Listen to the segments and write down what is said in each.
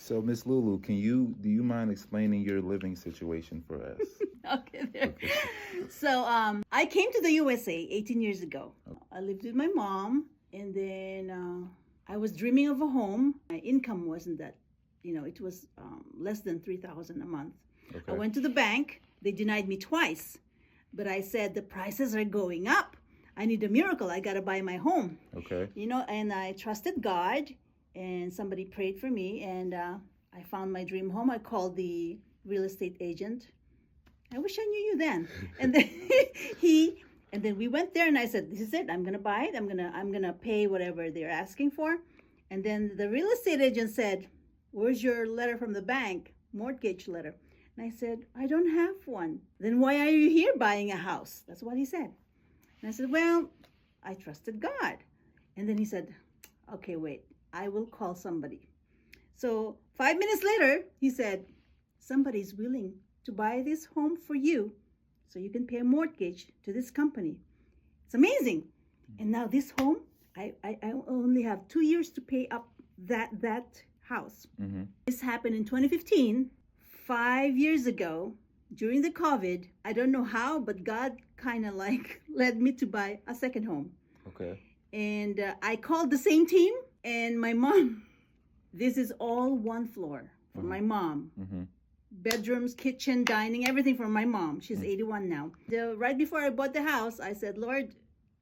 So, Miss Lulu, do you mind explaining your living situation for us? Okay, there. Okay. So, I came to the USA 18 years ago. I lived with my mom, and then I was dreaming of a home. My income wasn't that, it was less than 3,000 a month. Okay. I went to the bank. They denied me twice, but I said the prices are going up. I need a miracle. I gotta buy my home. Okay. And I trusted God, and somebody prayed for me, and I found my dream home. I called the real estate agent. I wish I knew you then. And then and then we went there, and I said, "This is it. I'm gonna buy it. I'm gonna pay whatever they're asking for." And then the real estate agent said, "Where's your letter from the bank, mortgage letter?" And I said, "I don't have one." "Then why are you here buying a house?" That's what he said. And I said, "Well, I trusted God." And then he said, "Okay, wait, I will call somebody." So 5 minutes later, he said, "Somebody's willing to buy this home for you so you can pay a mortgage to this company." It's amazing. And now this home, I only have 2 years to pay up that house. Mm-hmm. This happened in 2015, 5 years ago. During the COVID, I don't know how, but God kind of led me to buy a second home. Okay. And I called the same team, and my mom, this is all one floor for my mom. Mm-hmm. Bedrooms, kitchen, dining, everything for my mom. She's 81 now. Right before I bought the house, I said, "Lord,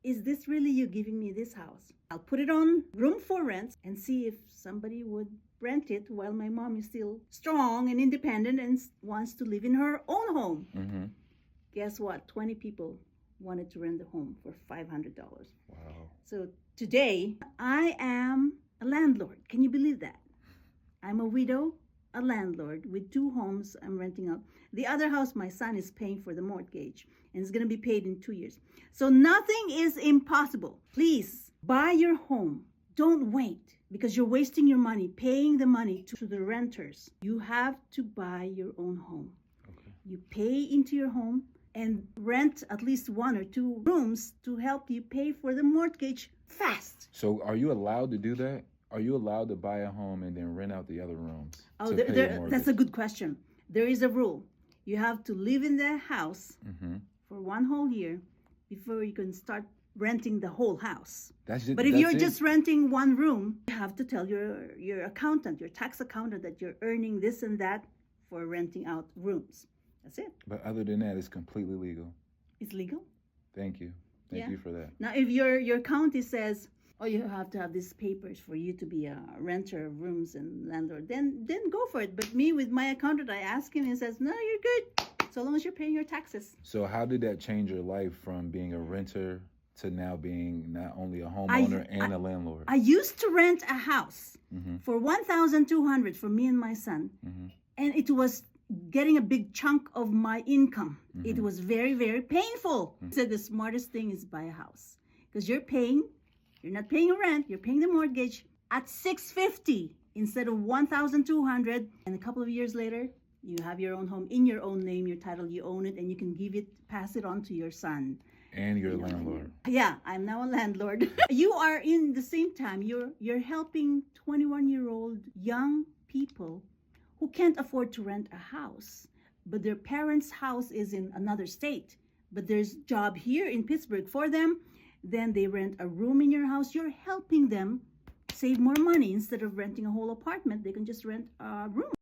is this really you giving me this house? I'll put it on room for rent and see if somebody would rent it while my mom is still strong and independent and wants to live in her own home." Mm-hmm. Guess what? 20 people wanted to rent the home for $500. Wow. So today, I am a landlord. Can you believe that? I'm a widow, a landlord with 2 homes I'm renting out. The other house, my son is paying for the mortgage, and it's going to be paid in 2 years. So nothing is impossible. Please buy your home. Don't wait, because you're wasting your money paying the money to the renters. You have to buy your own home. Okay. You pay into your home and rent at least 1 or 2 rooms to help you pay for the mortgage fast. So, are you allowed to do that? Are you allowed to buy a home and then rent out the other rooms? Oh, to pay the mortgage? that's a good question. There is a rule. You have to live in the house Mm-hmm. for 1 whole year before you can start renting the whole house. That's just, But if that's you're it? just renting 1 room, you have to tell your accountant, your tax accountant, that you're earning this and that for renting out rooms. That's it. But other than that, it's completely legal. It's legal. Thank you. Thank Yeah. you for that. Now, if your county says, "Oh, you have to have these papers for you to be a renter of rooms and landlord," then go for it. But me, with my accountant, I ask him, and he says, "No, you're good, so long as you're paying your taxes." So, how did that change your life from being a renter to now being not only a homeowner and a landlord? I used to rent a house Mm-hmm. for $1,200 for me and my son, Mm-hmm. and it was getting a big chunk of my income. Mm-hmm. It was very, very painful. He said the smartest thing is buy a house, because you're not paying rent, you're paying the mortgage at $650 instead of $1,200. And a couple of years later, you have your own home in your own name, your title, you own it, and you can pass it on to your son. And you're a landlord. Yeah, I'm now a landlord. You are, in the same time, you're helping 21-year-old young people who can't afford to rent a house, but their parents' house is in another state, but there's job here in Pittsburgh for them. Then they rent a room in your house. You're helping them save more money. Instead of renting a whole apartment, they can just rent a room.